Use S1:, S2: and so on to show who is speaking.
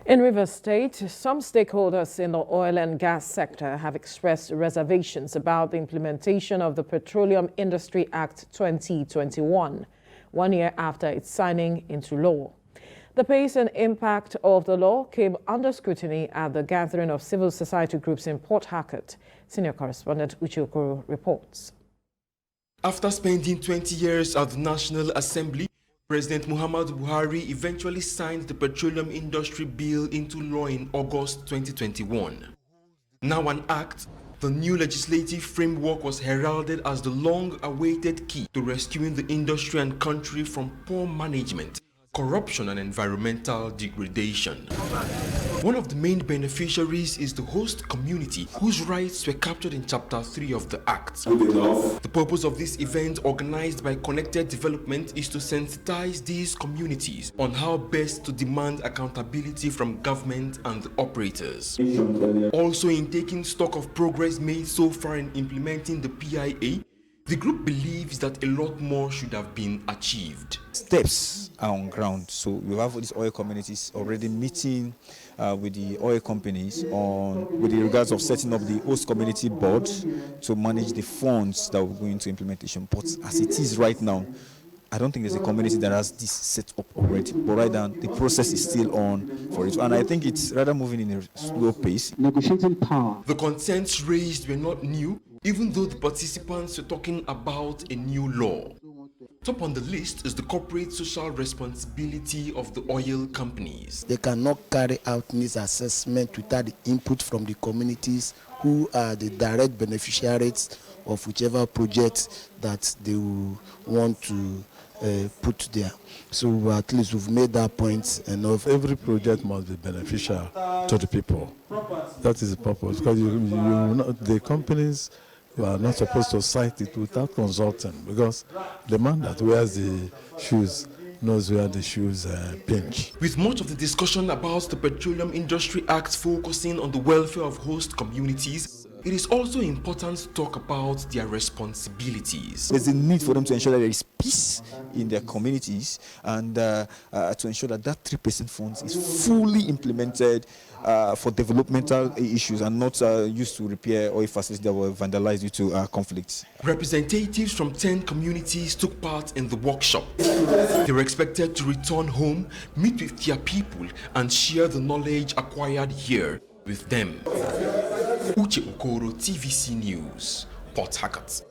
S1: In Rivers State, some stakeholders in the oil and gas sector have expressed reservations about the implementation of the Petroleum Industry Act 2021, 1 year after its signing into law. The pace and impact of the law came under scrutiny at the gathering of civil society groups in Port Harcourt. Senior correspondent Uche Okoro reports.
S2: After spending 20 years at the National Assembly, President Muhammadu Buhari eventually signed the Petroleum Industry Bill into law in August 2021. Now an act, the new legislative framework was heralded as the long-awaited key to rescuing the industry and country from poor management, corruption and environmental degradation. One of the main beneficiaries is the host community, whose rights were captured in Chapter 3 of the Act. The purpose of this event, organized by Connected Development, is to sensitize these communities on how best to demand accountability from government and the operators. Also, in taking stock of progress made so far in implementing the PIA, the group believes that a lot more should have been achieved.
S3: Steps are on ground, so we have these oil communities already meeting with the oil companies with regards of setting up the host community board to manage the funds that will go into implementation. But as it is right now, I don't think there's a community that has this set up already. But right now, the process is still on for it. And I think it's rather moving in a slow pace.
S4: Negotiating power.
S2: The concerns raised were not new, even though the participants were talking about a new law. Top on the list is the corporate social responsibility of the oil companies.
S5: They cannot carry out this assessment without the input from the communities who are the direct beneficiaries of whichever project that they will want to put there. So at least we've made that point enough.
S6: Every project must be beneficial to the people. That is the purpose, because the companies are not supposed to cite it without consulting, because the man that wears the shoes knows where the shoes pinch.
S2: With much of the discussion about the Petroleum Industry Act focusing on the welfare of host communities, it is also important to talk about their responsibilities.
S3: There's a need for them to ensure that there is peace in their communities and to ensure that that 3% funds is fully implemented for developmental issues and not used to repair oil facilities that were vandalized due to conflicts.
S2: Representatives from 10 communities took part in the workshop. They were expected to return home, meet with their people and share the knowledge acquired here with them. Uche Okoro, TVC News, Port Harcourt.